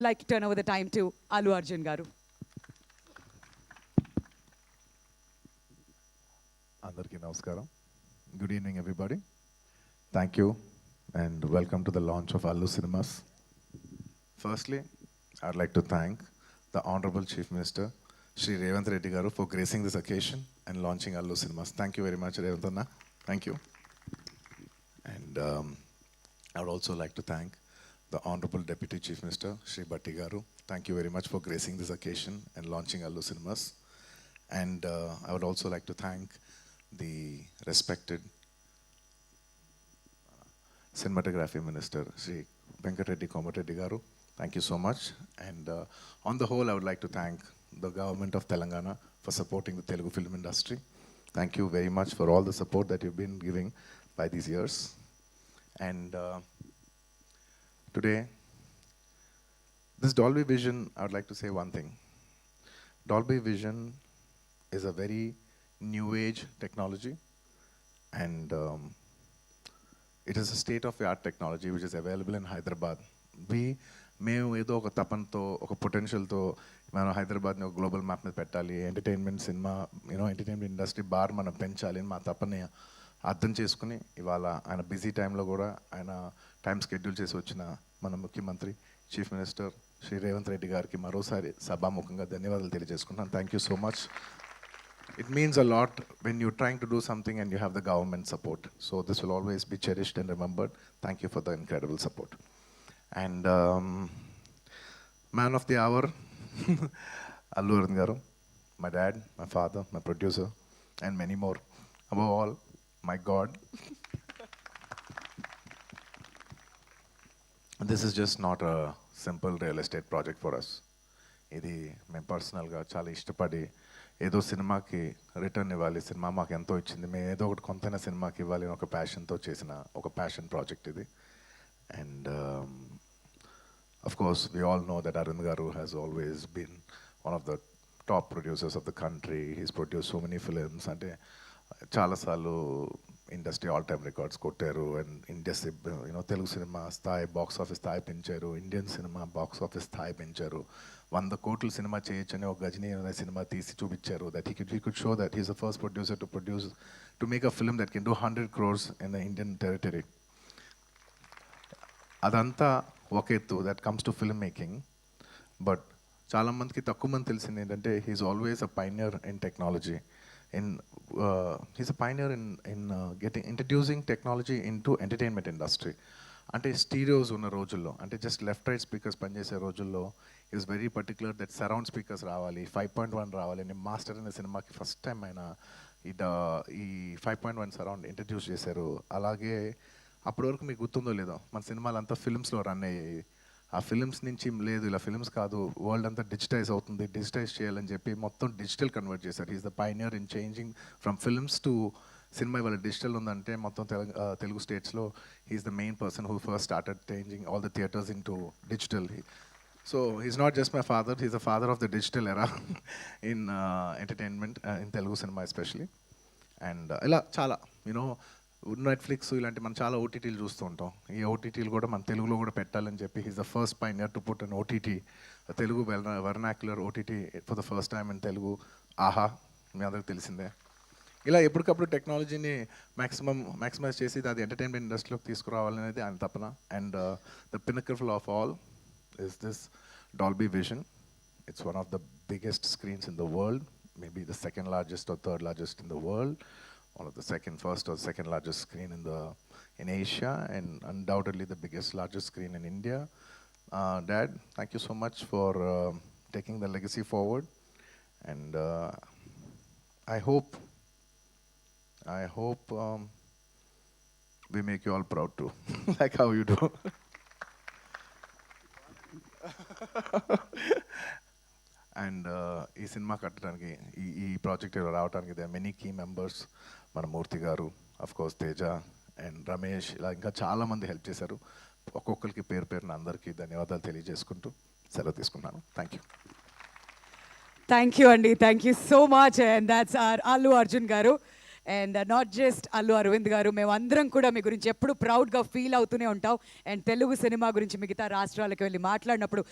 like to turn over the time to Allu Arjun garu. అందరికీ నమస్కారం. Good evening, everybody. Thank you and welcome to the launch of Allu Cinemas. Firstly, I'd like to thank the Honorable Chief Minister, Shri Revanth Reddy garu, for gracing this occasion and launching Allu Cinemas. Thank you very much, Revanth Anna. Thank you. And I would also like to thank the Honorable Deputy Chief Minister, Shri Bhatti garu. Thank you very much for gracing this occasion and launching Allu Cinemas. And I would also like to thank the respected cinematography minister, Sri Venkatreddy Komareddy garu. Thank you so much. And on the whole, I would like to thank the government of Telangana for supporting the Telugu film industry. Thank you very much for all the support that you've been giving by these years. And today, this Dolby Vision, I would like to say one thing. Dolby Vision is a very new age technology, and it is a state of the art technology which is available in Hyderabad. మేము ఏదో ఒక తపనతో ఒక పొటెన్షియల్తో మనం హైదరాబాద్ని ఒక global map మీద పెట్టాలి, entertainment cinema entertainment industry bar మనం పెంచాలి అని మా తపని అర్థం చేసుకుని ఇవాళ ఆయన బిజీ టైంలో కూడా ఆయన టైం షెడ్యూల్ చేసి వచ్చిన మన ముఖ్యమంత్రి చీఫ్ మినిస్టర్ శ్రీ రేవంత్ రెడ్డి గారికి మరోసారి సభాముఖంగా ధన్యవాదాలు తెలియజేసుకుంటున్నాను. Thank you so much. It means a lot when you're trying to do something and you have the government support. So this will always be cherished and remembered. Thank you for the incredible support. And man of the hour, Allu Arjun garu, my dad, my father, my producer, and many more. Above all, my God. This is just not a simple real estate project for us. ఇది మేము పర్సనల్గా చాలా ఇష్టపడి ఏదో సినిమాకి return ఇవ్వాలి, cinema మాకు ఎంతో ఇచ్చింది, మేము ఏదో ఒకటి కొంతైనా సినిమాకి ఇవ్వాలి అని ఒక ప్యాషన్తో చేసిన ఒక ప్యాషన్ ప్రాజెక్ట్ ఇది. And of course we all know that Arun garu has always been one of the top producers of the country. He's produce so many films. అంటే చాలాసార్లు ఇండస్ట్రీ ఆల్ టైమ్ రికార్డ్స్ కొట్టారు. అండ్ ఇండస్ట్రీ తెలుగు సినిమా స్థాయి box office స్థాయి పెంచారు, Indian cinema box office స్థాయి పెంచారు. 100 కోట్ల సినిమా చేయొచ్చని ఒక గజనీ అనే సినిమా తీసి చూపించారు. That he could show that he's the first producer to make a film that can do 100 crores in the Indian territory. అదంతా ఒక ఎత్తు, that comes to film making. But చాలామందికి తక్కువ మంది తెలిసింది ఏంటంటే he's always a pioneer in technology. He's a pioneer in introducing technology into entertainment industry. అంటే స్టీరియోస్ ఉన్న రోజుల్లో, అంటే జస్ట్ లెఫ్ట్ రైట్ స్పీకర్స్ పనిచేసే రోజుల్లో is very particular that surround speakers రావాలి, 5.1 రావాలి అని మాస్టర్ అనే సినిమాకి ఫస్ట్ టైం ఆయన ఈ 5.1 సరౌండ్ ఇంట్రడ్యూస్ చేశారు. అలాగే అప్పటి వరకు మీకు గుర్తుందో లేదో మన సినిమాలు అంతా ఫిల్మ్స్లో రన్ అయ్యాయి. ఆ ఫిల్మ్స్ నుంచి లేదు ఇలా ఫిల్మ్స్ కాదు, వరల్డ్ అంతా డిజిటైజ్ అవుతుంది, డిజిటైజ్ చేయాలని చెప్పి మొత్తం డిజిటల్ కన్వర్ట్ చేశారు. Is the pioneer in changing from films to cinema. ఇవాళ డిజిటల్ ఉందంటే మొత్తం తెలుగు స్టేట్స్లో he's the main person who first started changing all the theatres into digital. So he's not just my father, he's the father of the digital era in entertainment in Telugu cinema especially. And ఇలా చాలా Netflix ఇలాంటి మనం చాలా ఓటీటీలు చూస్తూ ఉంటాం. ఈ ఓటీటీలు కూడా మన తెలుగులో కూడా పెట్టాలని చెప్పి he's the first pioneer to put an OTT, Telugu vernacular OTT for the first time in Telugu. ఆహా, మీ అందరికి తెలిసిందే. ఇలా ఎప్పటికప్పుడు టెక్నాలజీని మ్యాక్సిమైజ్ చేసి అది ఎంటర్టైన్మెంట్ ఇండస్ట్రీలోకి తీసుకురావాలనేది ఆయన తపన. And the pinnacle of all is this Dolby Vision. It's one of the biggest screens in the world, maybe the second largest or third largest in the world. One of the first or second largest screen in Asia, and undoubtedly the largest screen in India. Dad, thank you so much for taking the legacy forward, and I hope we make you all proud too, like how you do. And ఈ cinema కట్టడానికి ఈ project రావడానికి they many key members. మన మూర్తి గారు, of course Teja and Ramesh, ఇలా ఇంకా చాలామంది help చేశారు. ఒక్కొక్కరికి పేరు పేరున అందరికీ ధన్యవాదాలు తెలియజేసుకుంటూ సెలవు తీసుకున్నాను. Thank you. Thank you, Andy. Thank you so much. And that's our Allu Arjun garu. And not just Allu Aravind garu, మేమందరం కూడా మీ గురించి ఎప్పుడు ప్రౌడ్గా ఫీల్ అవుతూనే ఉంటాం. అండ్ తెలుగు సినిమా గురించి మిగతా రాష్ట్రాలకు వెళ్ళి మాట్లాడినప్పుడు